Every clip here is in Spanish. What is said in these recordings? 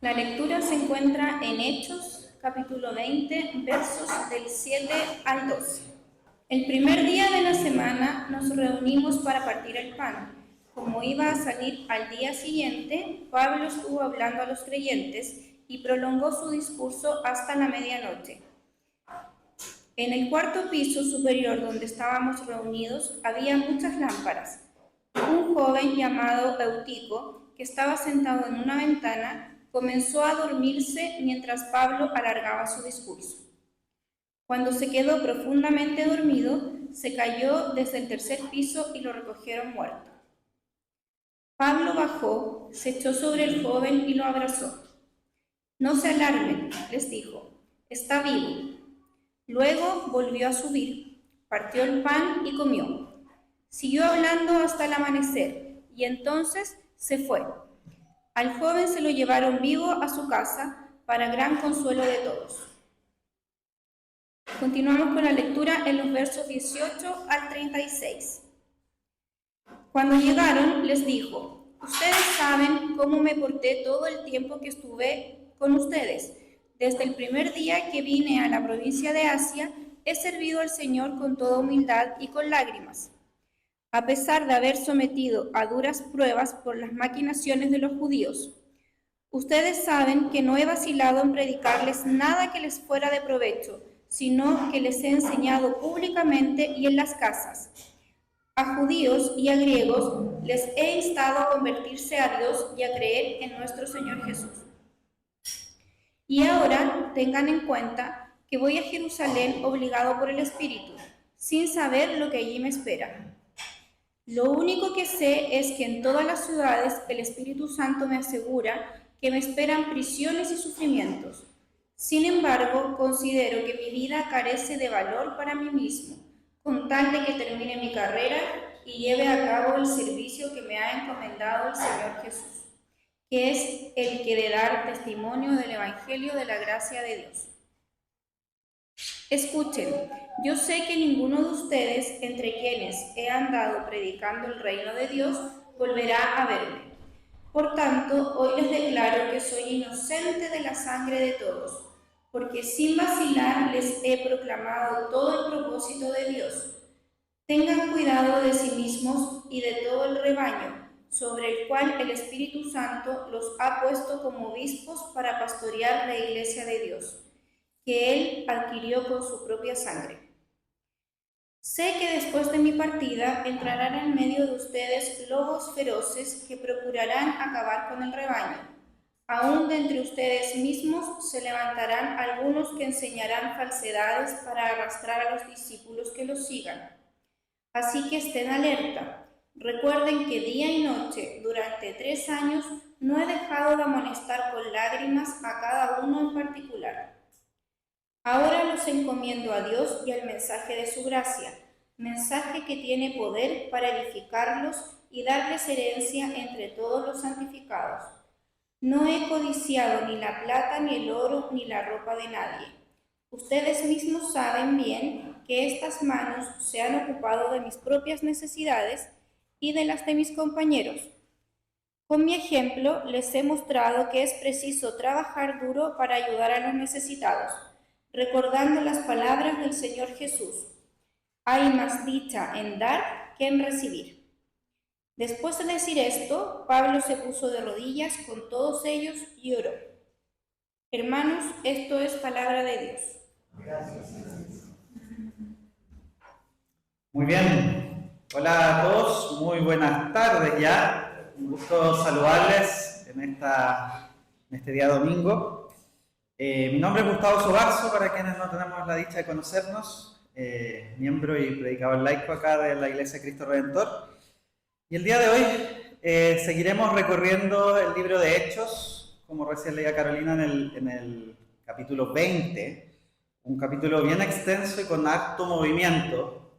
La lectura se encuentra en Hechos, capítulo 20, versos del 7 al 12. El primer día de la semana nos reunimos para partir el pan. Como iba a salir al día siguiente, Pablo estuvo hablando a los creyentes y prolongó su discurso hasta la medianoche. En el cuarto piso superior donde estábamos reunidos había muchas lámparas. Un joven llamado Eutico, que estaba sentado en una ventana, comenzó a dormirse mientras Pablo alargaba su discurso. Cuando se quedó profundamente dormido, se cayó desde el tercer piso y lo recogieron muerto. Pablo bajó, se echó sobre el joven y lo abrazó. «No se alarmen», les dijo, «está vivo». Luego volvió a subir, partió el pan y comió. Siguió hablando hasta el amanecer y entonces se fue. Al joven se lo llevaron vivo a su casa para gran consuelo de todos. Continuamos con la lectura en los versos 18 al 36. Cuando llegaron, les dijo: «Ustedes saben cómo me porté todo el tiempo que estuve con ustedes. Desde el primer día que vine a la provincia de Asia, he servido al Señor con toda humildad y con lágrimas. A pesar de haber sometido a duras pruebas por las maquinaciones de los judíos. Ustedes saben que no he vacilado en predicarles nada que les fuera de provecho, sino que les he enseñado públicamente y en las casas. A judíos y a griegos les he instado a convertirse a Dios y a creer en nuestro Señor Jesús. Y ahora tengan en cuenta que voy a Jerusalén obligado por el Espíritu, sin saber lo que allí me espera. Lo único que sé es que en todas las ciudades el Espíritu Santo me asegura que me esperan prisiones y sufrimientos. Sin embargo, considero que mi vida carece de valor para mí mismo, con tal de que termine mi carrera y lleve a cabo el servicio que me ha encomendado el Señor Jesús, que es el que de dar testimonio del Evangelio de la gracia de Dios. Escuchen, yo sé que ninguno de ustedes, entre quienes he andado predicando el reino de Dios, volverá a verme. Por tanto, hoy les declaro que soy inocente de la sangre de todos, porque sin vacilar les he proclamado todo el propósito de Dios. Tengan cuidado de sí mismos y de todo el rebaño, sobre el cual el Espíritu Santo los ha puesto como obispos para pastorear la iglesia de Dios, que Él adquirió con su propia sangre. Sé que después de mi partida entrarán en medio de ustedes lobos feroces que procurarán acabar con el rebaño. Aún de entre ustedes mismos se levantarán algunos que enseñarán falsedades para arrastrar a los discípulos que los sigan. Así que estén alerta. Recuerden que día y noche, durante 3 años, no he dejado de amonestar con lágrimas a cada uno en particular. Ahora los encomiendo a Dios y al mensaje de su gracia, mensaje que tiene poder para edificarlos y darles herencia entre todos los santificados. No he codiciado ni la plata, ni el oro, ni la ropa de nadie. Ustedes mismos saben bien que estas manos se han ocupado de mis propias necesidades y de las de mis compañeros. Con mi ejemplo les he mostrado que es preciso trabajar duro para ayudar a los necesitados, recordando las palabras del Señor Jesús. Hay más dicha en dar que en recibir. Después de decir esto, Pablo se puso de rodillas con todos ellos y oró. Hermanos, esto es palabra de Dios. Gracias. Muy bien. Hola a todos, muy buenas tardes ya. Un gusto saludarles en este día domingo. Mi nombre es Gustavo Sobarzo, para quienes no tenemos la dicha de conocernos, miembro y predicador laico acá de la Iglesia Cristo Redentor. Y el día de hoy seguiremos recorriendo el libro de Hechos, como recién leía Carolina en el capítulo 20, un capítulo bien extenso y con harto movimiento.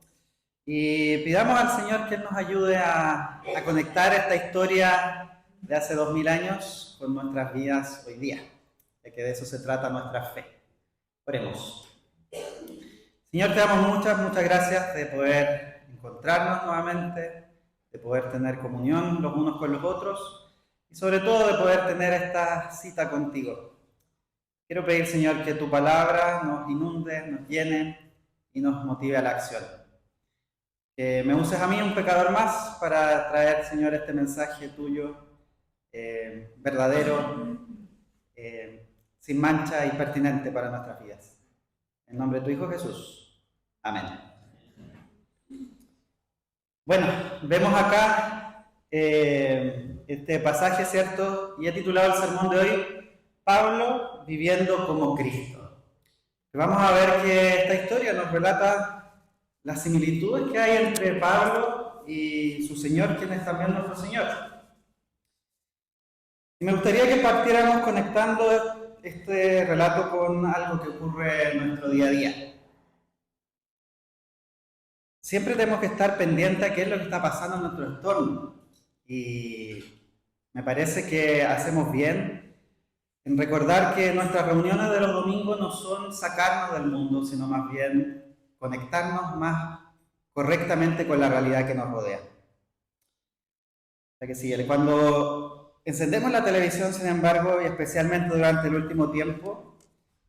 Y pidamos al Señor que Él nos ayude a conectar esta historia de hace 2000 años con nuestras vidas hoy día, de que de eso se trata nuestra fe. Oremos. Señor, te damos muchas gracias de poder encontrarnos nuevamente, de poder tener comunión los unos con los otros, y sobre todo de poder tener esta cita contigo. Quiero pedir, Señor, que tu palabra nos inunde, nos llene y nos motive a la acción. Que me uses a mí, un pecador más, para traer, Señor, este mensaje tuyo verdadero, sin mancha y pertinente para nuestras vidas. En nombre de tu Hijo Jesús. Amén. Bueno, vemos acá este pasaje, ¿cierto? Y he titulado el sermón de hoy, Pablo viviendo como Cristo. Vamos a ver que esta historia nos relata las similitudes que hay entre Pablo y su Señor, quien es también nuestro Señor. Y me gustaría que partiéramos conectando este relato con algo que ocurre en nuestro día a día. Siempre tenemos que estar pendientes a qué es lo que está pasando en nuestro entorno. Y me parece que hacemos bien en recordar que nuestras reuniones de los domingos no son sacarnos del mundo, sino más bien conectarnos más correctamente con la realidad que nos rodea. O sea que sí, cuando encendemos la televisión, sin embargo, y especialmente durante el último tiempo,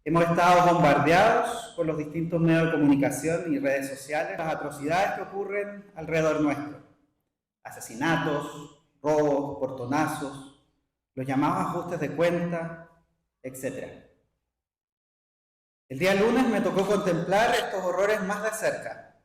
hemos estado bombardeados por los distintos medios de comunicación y redes sociales, las atrocidades que ocurren alrededor nuestro. Asesinatos, robos, portonazos, los llamados ajustes de cuenta, etc. El día lunes me tocó contemplar estos horrores más de cerca,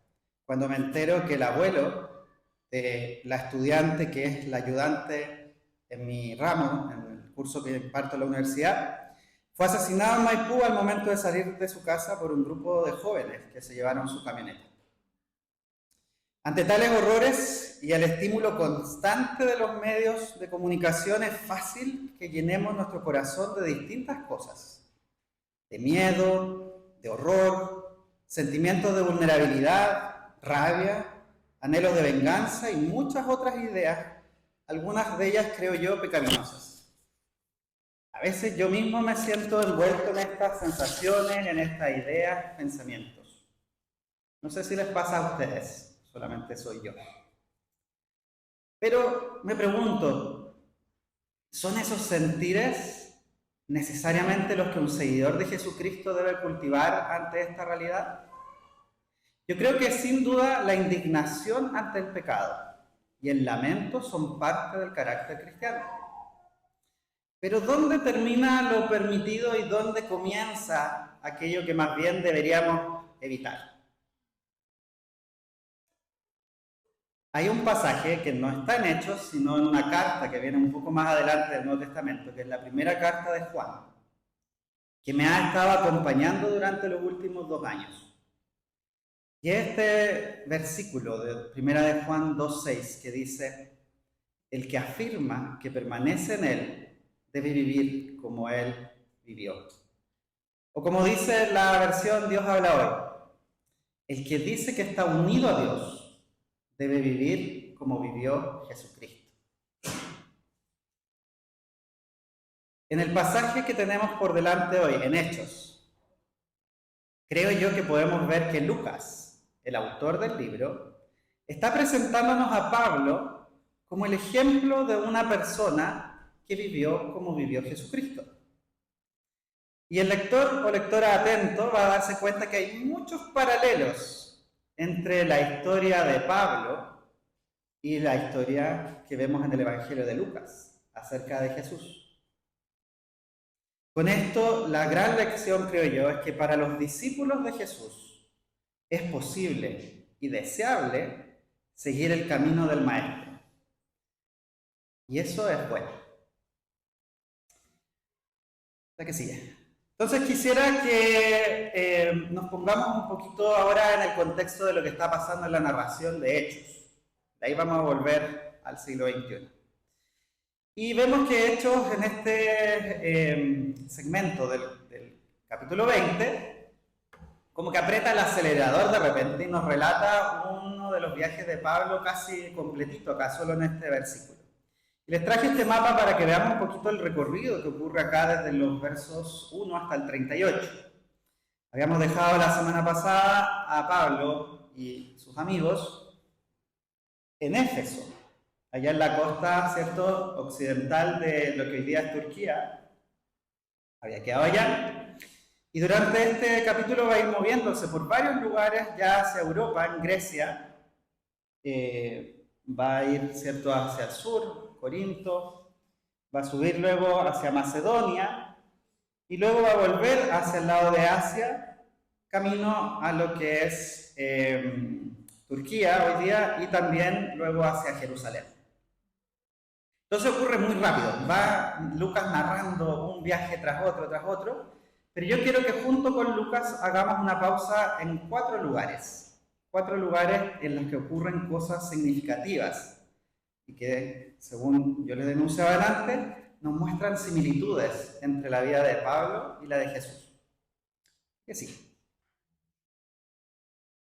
cuando me entero que el abuelo de la estudiante que es la ayudante en mi ramo, en el curso que imparto en la universidad, fue asesinado en Maipú al momento de salir de su casa por un grupo de jóvenes que se llevaron su camioneta. Ante tales horrores y el estímulo constante de los medios de comunicación, es fácil que llenemos nuestro corazón de distintas cosas: de miedo, de horror, sentimientos de vulnerabilidad, rabia, anhelos de venganza y muchas otras ideas, algunas de ellas, creo yo, pecaminosas. A veces yo mismo me siento envuelto en estas sensaciones, en estas ideas, pensamientos. No sé si les pasa a ustedes, solamente soy yo. Pero me pregunto, ¿son esos sentires necesariamente los que un seguidor de Jesucristo debe cultivar ante esta realidad? Yo creo que sin duda la indignación ante el pecado y el lamento son parte del carácter cristiano. Pero ¿dónde termina lo permitido y dónde comienza aquello que más bien deberíamos evitar? Hay un pasaje que no está en Hechos, sino en una carta que viene un poco más adelante del Nuevo Testamento, que es la primera carta de Juan, que me ha estado acompañando durante los últimos 2 años. Y este versículo de primera de Juan 2:6, que dice: el que afirma que permanece en él debe vivir como él vivió. O como dice la versión Dios habla hoy, el que dice que está unido a Dios debe vivir como vivió Jesucristo. En el pasaje que tenemos por delante hoy, en Hechos, creo yo que podemos ver que Lucas, el autor del libro, está presentándonos a Pablo como el ejemplo de una persona que vivió como vivió Jesucristo. Y el lector o lectora atento va a darse cuenta que hay muchos paralelos entre la historia de Pablo y la historia que vemos en el Evangelio de Lucas acerca de Jesús. Con esto, la gran lección, creo yo, es que para los discípulos de Jesús es posible y deseable seguir el camino del Maestro. Y eso es bueno. O sea que sigue. Entonces quisiera que nos pongamos un poquito ahora en el contexto de lo que está pasando en la narración de Hechos. De ahí vamos a volver al siglo XXI. Y vemos que Hechos, en este segmento del capítulo 20, como que aprieta el acelerador de repente y nos relata uno de los viajes de Pablo casi completito, acá solo en este versículo. Y les traje este mapa para que veamos un poquito el recorrido que ocurre acá desde los versos 1 hasta el 38. Habíamos dejado la semana pasada a Pablo y sus amigos en Éfeso, allá en la costa, ¿cierto?, occidental de lo que hoy día es Turquía. Había quedado allá. Y durante este capítulo va a ir moviéndose por varios lugares ya hacia Europa, en Grecia. Va a ir, ¿cierto?, hacia el sur, Corinto. Va a subir luego hacia Macedonia. Y luego va a volver hacia el lado de Asia, camino a lo que es Turquía hoy día y también luego hacia Jerusalén. Entonces ocurre muy rápido, va Lucas narrando un viaje tras otro, pero yo quiero que junto con Lucas hagamos una pausa en 4 lugares en los que ocurren cosas significativas y que, según yo les denunciaba adelante, nos muestran similitudes entre la vida de Pablo y la de Jesús. Que sí.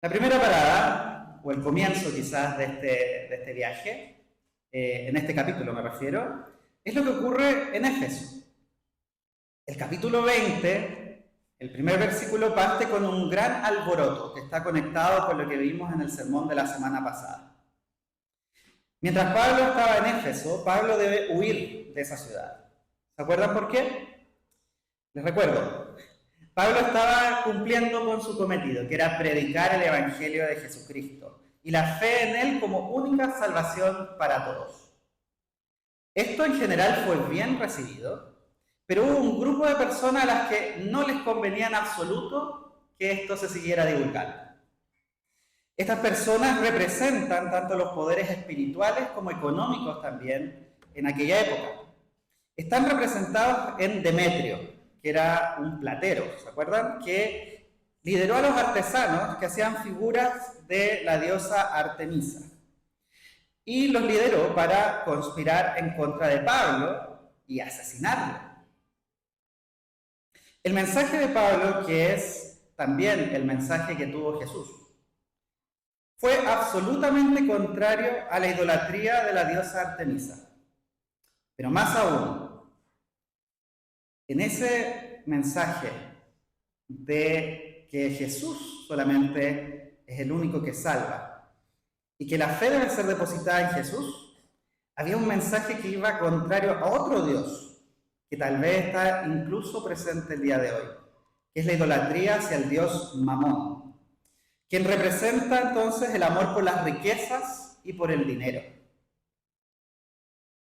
La primera parada, o el comienzo quizás de este viaje, en este capítulo me refiero, es lo que ocurre en Éfeso. El capítulo 20, el primer versículo, parte con un gran alboroto que está conectado con lo que vimos en el sermón de la semana pasada. Mientras Pablo estaba en Éfeso, Pablo debe huir de esa ciudad. ¿Se acuerdan por qué? Les recuerdo. Pablo estaba cumpliendo con su cometido, que era predicar el Evangelio de Jesucristo y la fe en Él como única salvación para todos. Esto en general fue bien recibido, pero hubo un grupo de personas a las que no les convenía en absoluto que esto se siguiera divulgando. Estas personas representan tanto los poderes espirituales como económicos también en aquella época. Están representados en Demetrio, que era un platero, ¿se acuerdan? Que lideró a los artesanos que hacían figuras de la diosa Artemisa. Y los lideró para conspirar en contra de Pablo y asesinarlo. El mensaje de Pablo, que es también el mensaje que tuvo Jesús, fue absolutamente contrario a la idolatría de la diosa Artemisa. Pero más aún, en ese mensaje de que Jesús solamente es el único que salva y que la fe debe ser depositada en Jesús, había un mensaje que iba contrario a otro Dios, que tal vez está incluso presente el día de hoy, que es la idolatría hacia el Dios Mamón, quien representa entonces el amor por las riquezas y por el dinero.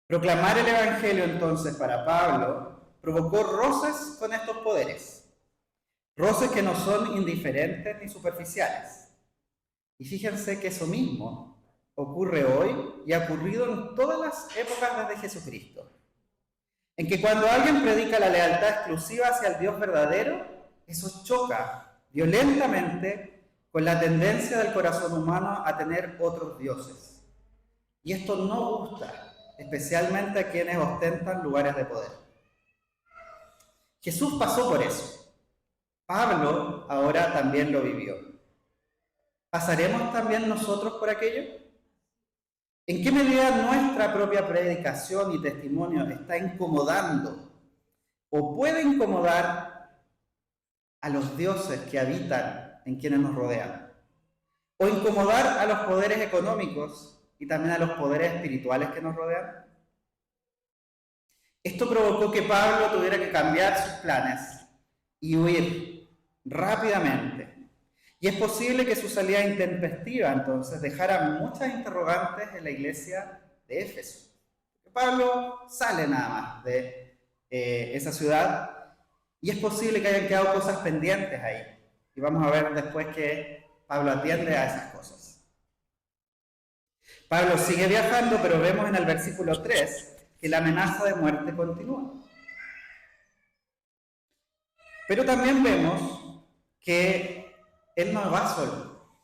Proclamar el Evangelio entonces para Pablo provocó roces con estos poderes. Roces que no son indiferentes ni superficiales. Y fíjense que eso mismo ocurre hoy y ha ocurrido en todas las épocas desde Jesucristo. En que cuando alguien predica la lealtad exclusiva hacia el Dios verdadero, eso choca violentamente con la tendencia del corazón humano a tener otros dioses. Y esto no gusta, especialmente a quienes ostentan lugares de poder. Jesús pasó por eso. Pablo ahora también lo vivió. ¿Pasaremos también nosotros por aquello? ¿En qué medida nuestra propia predicación y testimonio está incomodando o puede incomodar a los dioses que habitan en quienes nos rodean? ¿O incomodar a los poderes económicos y también a los poderes espirituales que nos rodean? Esto provocó que Pablo tuviera que cambiar sus planes y huir rápidamente. Y es posible que su salida intempestiva entonces dejara muchas interrogantes en la iglesia de Éfeso. Pablo sale nada más de esa ciudad y es posible que hayan quedado cosas pendientes ahí. Y vamos a ver después que Pablo atiende a esas cosas. Pablo sigue viajando, pero vemos en el versículo 3 que la amenaza de muerte continúa. Pero también vemos que él no va solo.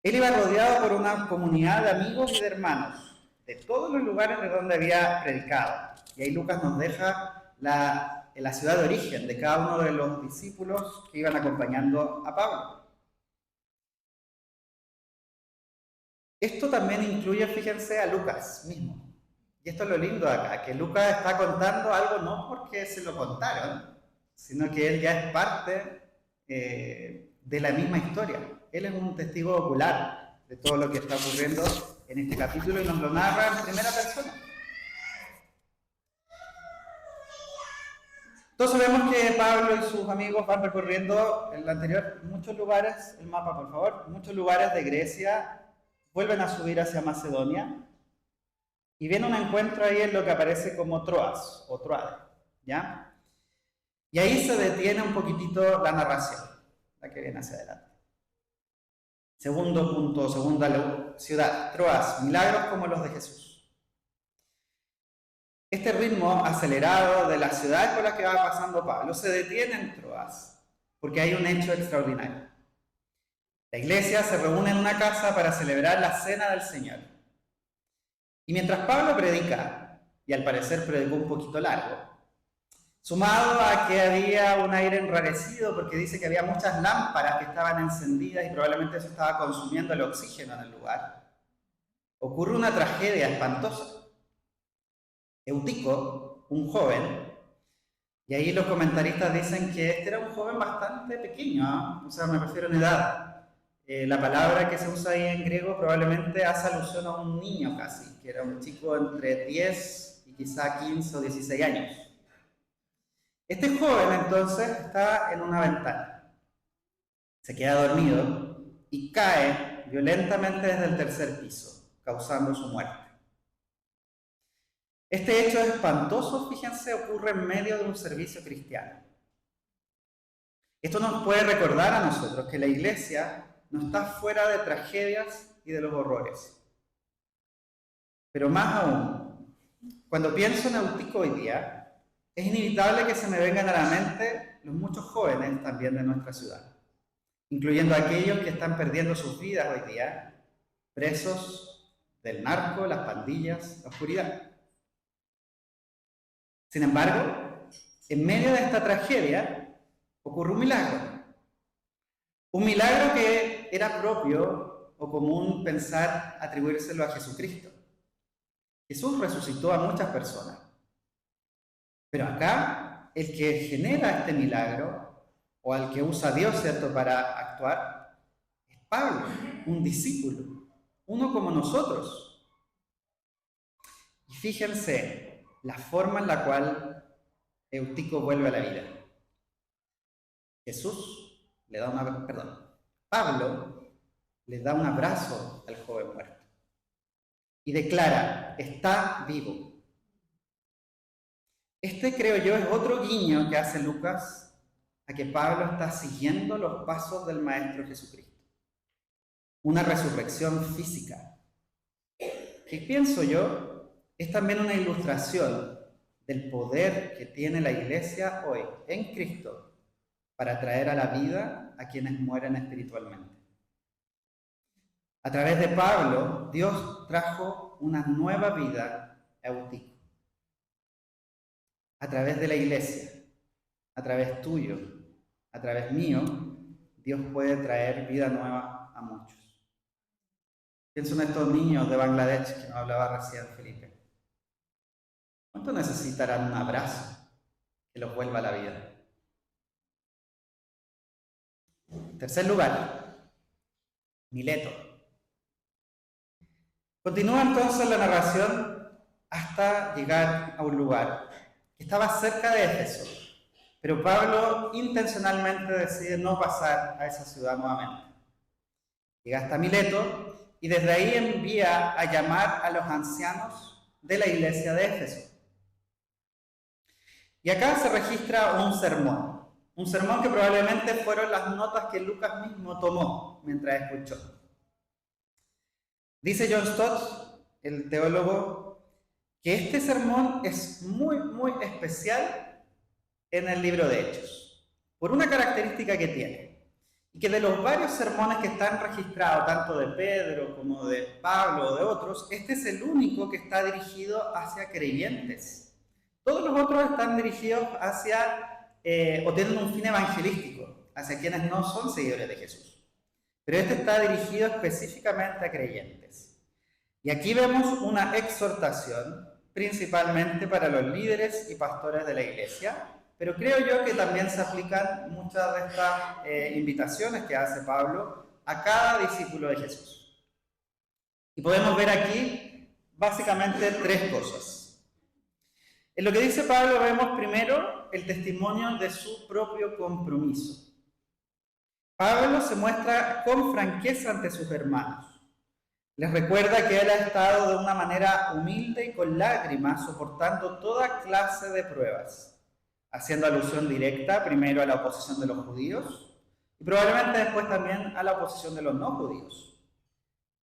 Él iba rodeado por una comunidad de amigos y de hermanos de todos los lugares de donde había predicado. Y ahí Lucas nos deja la ciudad de origen de cada uno de los discípulos que iban acompañando a Pablo. Esto también incluye, fíjense, a Lucas mismo. Y esto es lo lindo de acá, que Lucas está contando algo no porque se lo contaron, sino que él ya es parte de la misma historia. Él es un testigo ocular de todo lo que está ocurriendo en este capítulo y nos lo narra en primera persona. Todos sabemos que Pablo y sus amigos van recorriendo en el anterior muchos lugares, el mapa por favor, muchos lugares de Grecia, vuelven a subir hacia Macedonia y viene un encuentro ahí en lo que aparece como Troas o Troade, ¿ya? Y ahí se detiene un poquitito la narración, la que viene hacia adelante. Segundo punto, segunda ciudad, Troas, milagros como los de Jesús. Este ritmo acelerado de la ciudad por la que va pasando Pablo se detiene en Troas, porque hay un hecho extraordinario. La iglesia se reúne en una casa para celebrar la cena del Señor. Y mientras Pablo predica, y al parecer predicó un poquito largo, sumado a que había un aire enrarecido porque dice que había muchas lámparas que estaban encendidas y probablemente eso estaba consumiendo el oxígeno en el lugar, ocurre una tragedia espantosa. Eutico, un joven, y ahí los comentaristas dicen que este era un joven bastante pequeño, ¿eh? O sea, me refiero en edad. La palabra que se usa ahí en griego probablemente hace alusión a un niño casi, que era un chico entre 10 y quizá 15 o 16 años. Este joven entonces está en una ventana, se queda dormido y cae violentamente desde el tercer piso, causando su muerte. Este hecho espantoso, fíjense, ocurre en medio de un servicio cristiano. Esto nos puede recordar a nosotros que la iglesia no está fuera de tragedias y de los horrores. Pero más aún, cuando pienso en Eutico hoy día, es inevitable que se me vengan a la mente los muchos jóvenes también de nuestra ciudad, incluyendo aquellos que están perdiendo sus vidas hoy día, presos del narco, las pandillas, la oscuridad. Sin embargo, en medio de esta tragedia ocurre un milagro. Un milagro que era propio o común pensar atribuírselo a Jesucristo. Jesús resucitó a muchas personas. Pero acá, el que genera este milagro, o al que usa Dios, ¿cierto?, para actuar, es Pablo, un discípulo, uno como nosotros. Y fíjense la forma en la cual Eutico vuelve a la vida. Pablo le da un abrazo al joven muerto y declara, está vivo. Este, creo yo, es otro guiño que hace Lucas a que Pablo está siguiendo los pasos del Maestro Jesucristo. Una resurrección física, que pienso yo, es también una ilustración del poder que tiene la iglesia hoy en Cristo para traer a la vida a quienes mueren espiritualmente. A través de Pablo, Dios trajo una nueva vida a Eutico. A través de la iglesia, a través tuyo, a través mío, Dios puede traer vida nueva a muchos. Pienso en estos niños de Bangladesh que nos hablaba recién Felipe. ¿Cuánto necesitarán un abrazo que los vuelva a la vida? En tercer lugar, Mileto. Continúa entonces la narración hasta llegar a un lugar que estaba cerca de Éfeso, pero Pablo intencionalmente decide no pasar a esa ciudad nuevamente. Llega hasta Mileto y desde ahí envía a llamar a los ancianos de la iglesia de Éfeso. Y acá se registra un sermón que probablemente fueron las notas que Lucas mismo tomó mientras escuchó. Dice John Stott, el teólogo, que este sermón es muy especial en el libro de Hechos, por una característica que tiene, y que de los varios sermones que están registrados, tanto de Pedro como de Pablo o de otros, este es el único que está dirigido hacia creyentes. Todos los otros están dirigidos hacia, o tienen un fin evangelístico, hacia quienes no son seguidores de Jesús. Pero este está dirigido específicamente a creyentes. Y aquí vemos una exhortación, principalmente para los líderes y pastores de la iglesia, pero creo yo que también se aplican muchas de estas invitaciones que hace Pablo a cada discípulo de Jesús. Y podemos ver aquí básicamente tres cosas. En lo que dice Pablo vemos primero el testimonio de su propio compromiso. Pablo se muestra con franqueza ante sus hermanos. Les recuerda que él ha estado de una manera humilde y con lágrimas soportando toda clase de pruebas, haciendo alusión directa primero a la oposición de los judíos y probablemente después también a la oposición de los no judíos.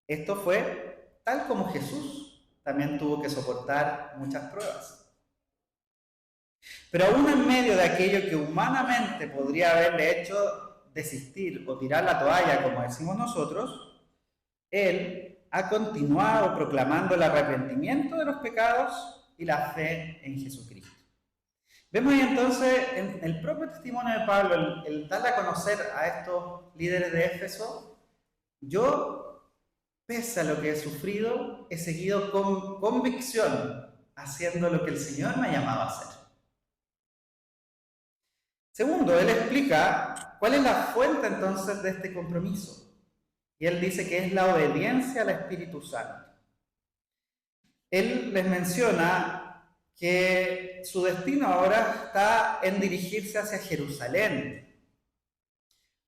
Esto fue tal como Jesús también tuvo que soportar muchas pruebas. Pero aún en medio de aquello que humanamente podría haberle hecho desistir o tirar la toalla, como decimos nosotros, él ha continuado proclamando el arrepentimiento de los pecados y la fe en Jesucristo. Vemos ahí entonces en el propio testimonio de Pablo, el darle a conocer a estos líderes de Éfeso: yo, pese a lo que he sufrido, he seguido con convicción haciendo lo que el Señor me ha llamado a hacer. Segundo, él explica cuál es la fuente entonces de este compromiso. Y él dice que es la obediencia al Espíritu Santo. Él les menciona que su destino ahora está en dirigirse hacia Jerusalén.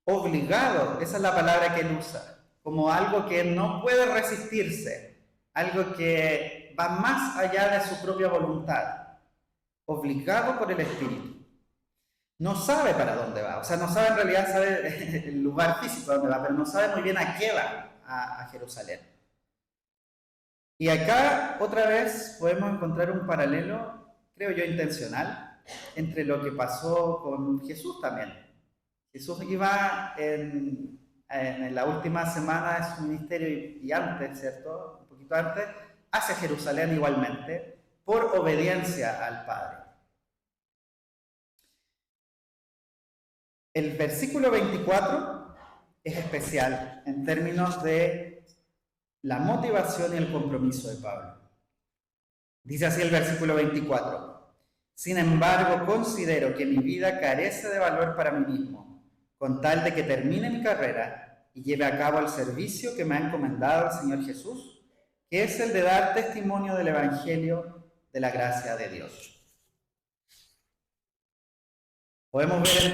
Obligado, esa es la palabra que él usa, como algo que no puede resistirse, algo que va más allá de su propia voluntad, obligado por el Espíritu. No sabe para dónde va, o sea, no sabe en realidad, sabe el lugar físico a dónde va, pero no sabe muy bien a qué va a Jerusalén. Y acá, otra vez, podemos encontrar un paralelo, creo yo, intencional, entre lo que pasó con Jesús también. Jesús iba en la última semana de su ministerio y antes, ¿cierto? Un poquito antes, hacia Jerusalén igualmente, por obediencia al Padre. El versículo 24 es especial en términos de la motivación y el compromiso de Pablo. Dice así el versículo 24: sin embargo, considero que mi vida carece de valor para mí mismo, con tal de que termine mi carrera y lleve a cabo el servicio que me ha encomendado el Señor Jesús, que es el de dar testimonio del Evangelio de la gracia de Dios. Podemos ver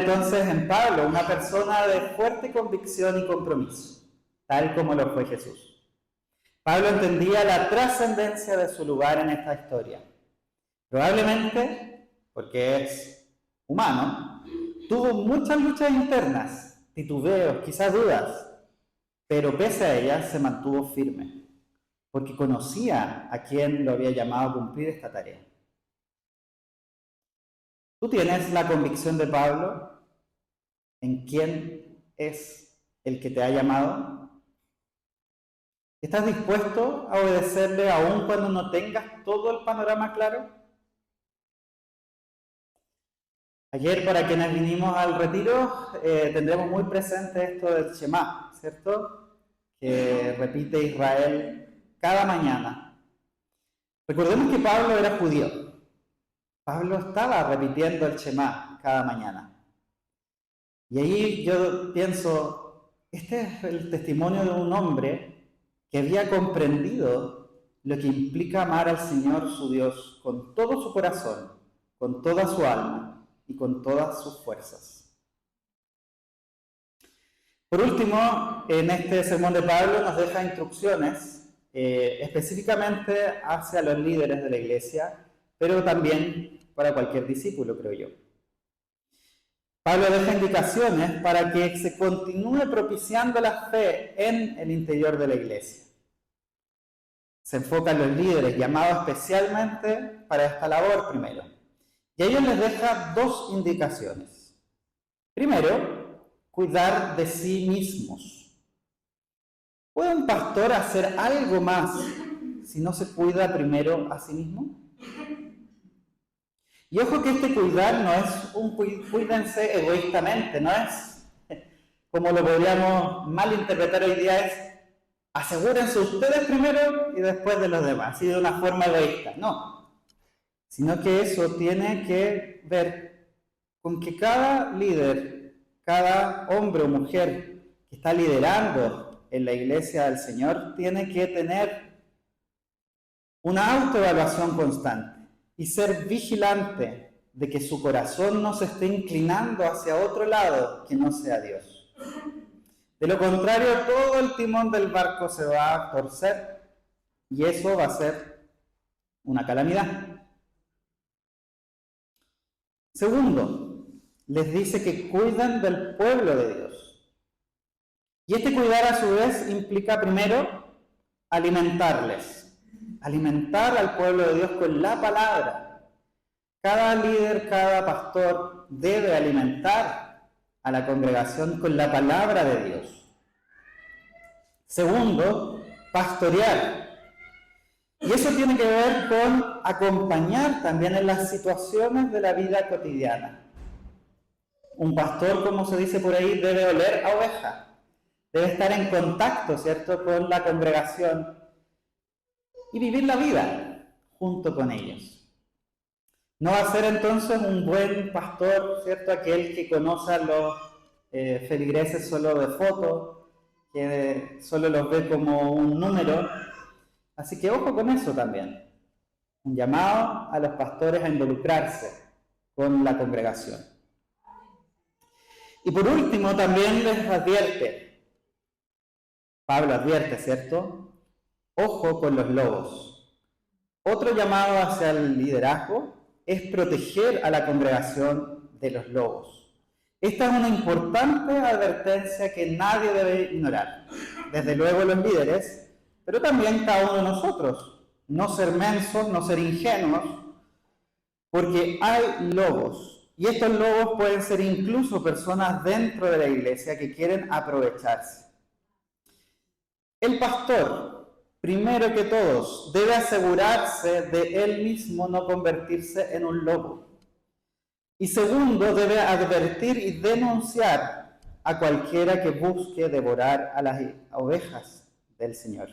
entonces en Pablo una persona de fuerte convicción y compromiso, tal como lo fue Jesús. Pablo entendía la trascendencia de su lugar en esta historia. Probablemente, porque es humano, tuvo muchas luchas internas, titubeos, quizás dudas, pero pese a ellas se mantuvo firme, porque conocía a quien lo había llamado a cumplir esta tarea. ¿Tú tienes la convicción de Pablo en quién es el que te ha llamado? ¿Estás dispuesto a obedecerle aun cuando no tengas todo el panorama claro? Ayer, para quienes vinimos al retiro, tendremos muy presente esto del Shema, ¿cierto? Que repite Israel cada mañana. Recordemos que Pablo era judío. Pablo estaba repitiendo el Shema cada mañana. Y ahí yo pienso, este es el testimonio de un hombre que había comprendido lo que implica amar al Señor su Dios con todo su corazón, con toda su alma y con todas sus fuerzas. Por último, en este sermón de Pablo nos deja instrucciones específicamente hacia los líderes de la iglesia, pero también para cualquier discípulo, creo yo. Pablo deja indicaciones para que se continúe propiciando la fe en el interior de la iglesia. Se enfoca en los líderes llamados especialmente para esta labor primero. Y a ellos les deja dos indicaciones. Primero, cuidar de sí mismos. ¿Puede un pastor hacer algo más si no se cuida primero a sí mismo? Y ojo que este cuidar no es un cuídense egoístamente, no es como lo podríamos malinterpretar hoy día, es asegúrense ustedes primero y después de los demás, así de una forma egoísta, no. Sino que eso tiene que ver con que cada líder, cada hombre o mujer que está liderando en la iglesia del Señor tiene que tener una autoevaluación constante y ser vigilante de que su corazón no se esté inclinando hacia otro lado que no sea Dios. De lo contrario, todo el timón del barco se va a torcer y eso va a ser una calamidad. Segundo, les dice que cuidan del pueblo de Dios. Y este cuidar a su vez implica primero alimentarles. Alimentar al pueblo de Dios con la palabra. Cada líder, cada pastor debe alimentar a la congregación con la palabra de Dios. Segundo, pastorear. Y eso tiene que ver con acompañar también en las situaciones de la vida cotidiana. Un pastor, como se dice por ahí, debe oler a oveja. Debe estar en contacto, ¿cierto?, con la congregación y vivir la vida junto con ellos. No va a ser entonces un buen pastor, ¿cierto?, aquel que conoce a los feligreses solo de foto, que solo los ve como un número. Así que ojo con eso también. Un llamado a los pastores a involucrarse con la congregación. Y por último también les advierte, Pablo advierte, ¿cierto? Ojo con los lobos. Otro llamado hacia el liderazgo es proteger a la congregación de los lobos. Esta es una importante advertencia que nadie debe ignorar. Desde luego los líderes, pero también cada uno de nosotros. No ser mensos, no ser ingenuos, porque hay lobos. Y estos lobos pueden ser incluso personas dentro de la iglesia que quieren aprovecharse. El pastor, primero que todos, debe asegurarse de él mismo no convertirse en un lobo. Y segundo, debe advertir y denunciar a cualquiera que busque devorar a las ovejas del Señor.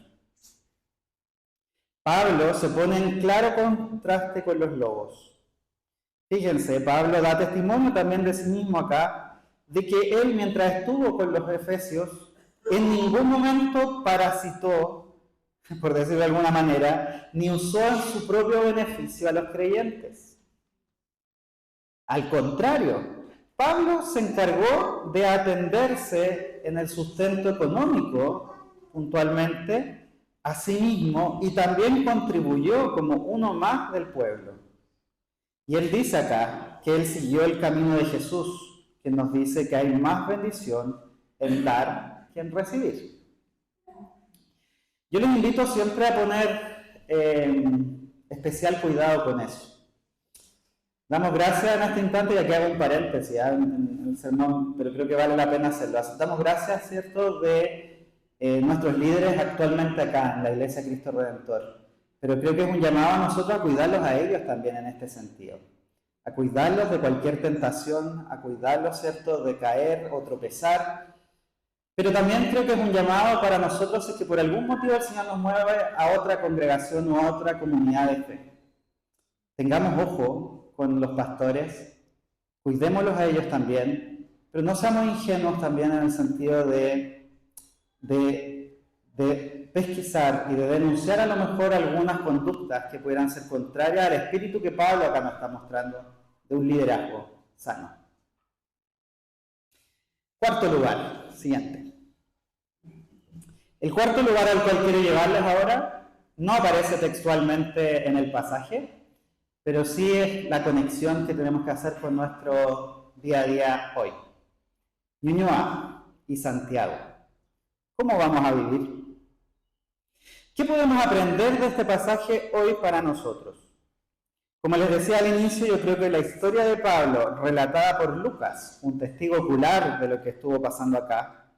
Pablo se pone en claro contraste con los lobos. Fíjense, Pablo da testimonio también de sí mismo acá, de que él, mientras estuvo con los efesios, en ningún momento parasitó, por decirlo de alguna manera, ni usó en su propio beneficio a los creyentes. Al contrario, Pablo se encargó de atenderse en el sustento económico, puntualmente, a sí mismo, y también contribuyó como uno más del pueblo. Y él dice acá que él siguió el camino de Jesús, que nos dice que hay más bendición en dar que en recibir. Yo les invito siempre a poner especial cuidado con eso. Damos gracias en este instante, y aquí hago un paréntesis en el sermón, pero creo que vale la pena hacerlo. Damos gracias, ¿cierto?, de nuestros líderes actualmente acá en la Iglesia Cristo Redentor. Pero creo que es un llamado a nosotros a cuidarlos a ellos también en este sentido. A cuidarlos de cualquier tentación, a cuidarlos, ¿cierto?, de caer o tropezar. Pero también creo que es un llamado para nosotros si es que por algún motivo el Señor nos mueve a otra congregación o a otra comunidad de fe. Tengamos ojo con los pastores, cuidémoslos a ellos también, pero no seamos ingenuos también en el sentido de pesquisar y de denunciar a lo mejor algunas conductas que pudieran ser contrarias al espíritu que Pablo acá nos está mostrando de un liderazgo sano. Cuarto lugar, siguiente. El cuarto lugar al cual quiero llevarles ahora no aparece textualmente en el pasaje, pero sí es la conexión que tenemos que hacer con nuestro día a día hoy. Ñuñoa y Santiago. ¿Cómo vamos a vivir? ¿Qué podemos aprender de este pasaje hoy para nosotros? Como les decía al inicio, yo creo que la historia de Pablo, relatada por Lucas, un testigo ocular de lo que estuvo pasando acá,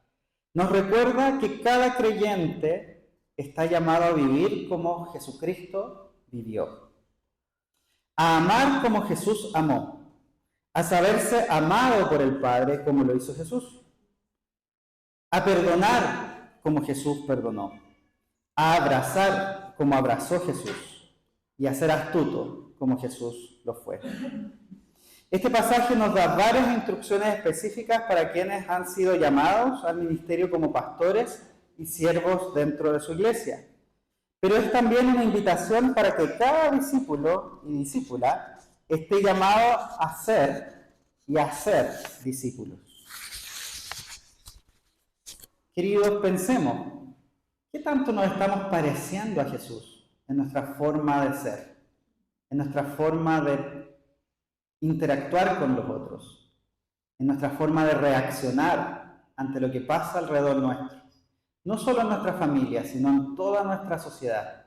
nos recuerda que cada creyente está llamado a vivir como Jesucristo vivió, a amar como Jesús amó, a saberse amado por el Padre como lo hizo Jesús, a perdonar como Jesús perdonó, a abrazar como abrazó Jesús y a ser astuto como Jesús lo fue. Este pasaje nos da varias instrucciones específicas para quienes han sido llamados al ministerio como pastores y siervos dentro de su iglesia. Pero es también una invitación para que cada discípulo y discípula esté llamado a ser y a hacer discípulos. Queridos, pensemos, ¿qué tanto nos estamos pareciendo a Jesús en nuestra forma de ser, en nuestra forma de interactuar con los otros, en nuestra forma de reaccionar ante lo que pasa alrededor nuestro? No solo en nuestra familia, sino en toda nuestra sociedad.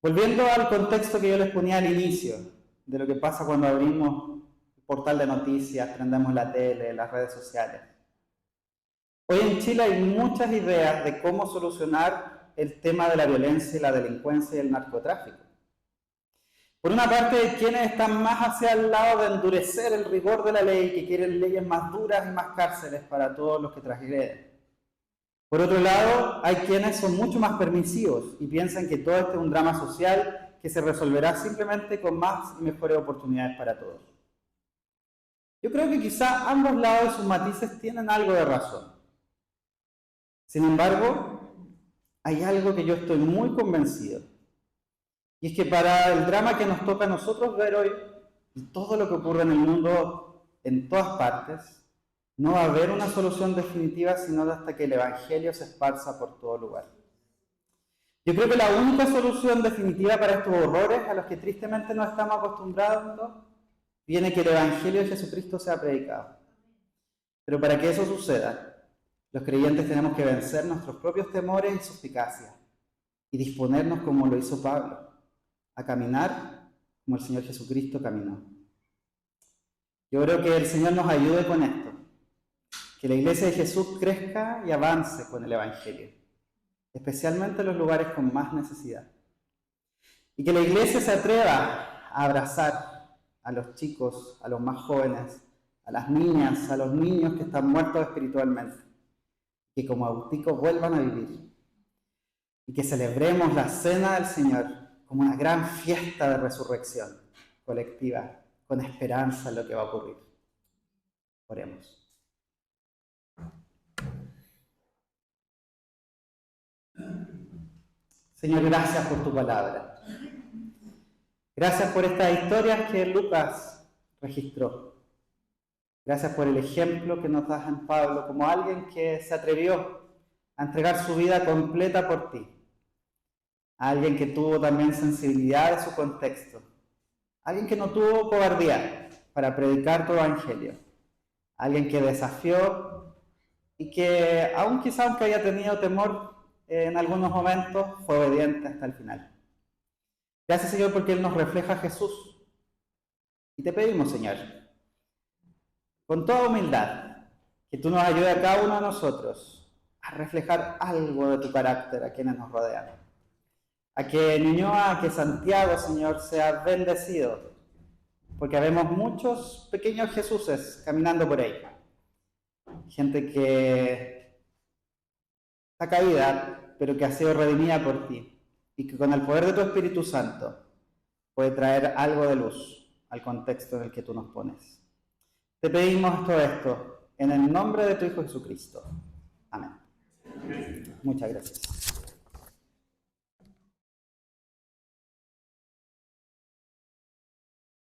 Volviendo al contexto que yo les ponía al inicio, de lo que pasa cuando abrimos el portal de noticias, prendemos la tele, las redes sociales. Hoy en Chile hay muchas ideas de cómo solucionar el tema de la violencia y la delincuencia y el narcotráfico. Por una parte, hay quienes están más hacia el lado de endurecer el rigor de la ley, que quieren leyes más duras y más cárceles para todos los que transgreden. Por otro lado, hay quienes son mucho más permisivos y piensan que todo esto es un drama social que se resolverá simplemente con más y mejores oportunidades para todos. Yo creo que quizá ambos lados de sus matices tienen algo de razón. Sin embargo, hay algo que yo estoy muy convencido. Y es que para el drama que nos toca a nosotros ver hoy, y todo lo que ocurre en el mundo, en todas partes, no va a haber una solución definitiva sino hasta que el Evangelio se esparza por todo lugar. Yo creo que la única solución definitiva para estos horrores a los que tristemente nos estamos acostumbrando viene que el Evangelio de Jesucristo sea predicado. Pero para que eso suceda, los creyentes tenemos que vencer nuestros propios temores y suspicacias y disponernos como lo hizo Pablo, a caminar como el Señor Jesucristo caminó. Yo creo que el Señor nos ayude con esto, que la iglesia de Jesús crezca y avance con el Evangelio, especialmente en los lugares con más necesidad. Y que la iglesia se atreva a abrazar a los chicos, a los más jóvenes, a las niñas, a los niños que están muertos espiritualmente, que como auticos vuelvan a vivir. Y que celebremos la cena del Señor como una gran fiesta de resurrección colectiva, con esperanza en lo que va a ocurrir. Oremos. Señor, gracias por tu palabra. Gracias por estas historias que Lucas registró. Gracias por el ejemplo que nos das en Pablo como alguien que se atrevió a entregar su vida completa por ti. Alguien que tuvo también sensibilidad de su contexto. Alguien que no tuvo cobardía para predicar tu evangelio. Alguien que desafió y que, aunque haya tenido temor en algunos momentos, fue obediente hasta el final. Gracias, Señor, porque Él nos refleja a Jesús. Y te pedimos, Señor, con toda humildad, que tú nos ayudes a cada uno de nosotros a reflejar algo de tu carácter a quienes nos rodean. A que Ñuñoa, a que Santiago, Señor, sea bendecido, porque vemos muchos pequeños Jesuses caminando por ahí. Gente que está caída, pero que ha sido redimida por ti, y que con el poder de tu Espíritu Santo puede traer algo de luz al contexto en el que tú nos pones. Te pedimos todo esto en el nombre de tu Hijo Jesucristo. Amén. Muchas gracias.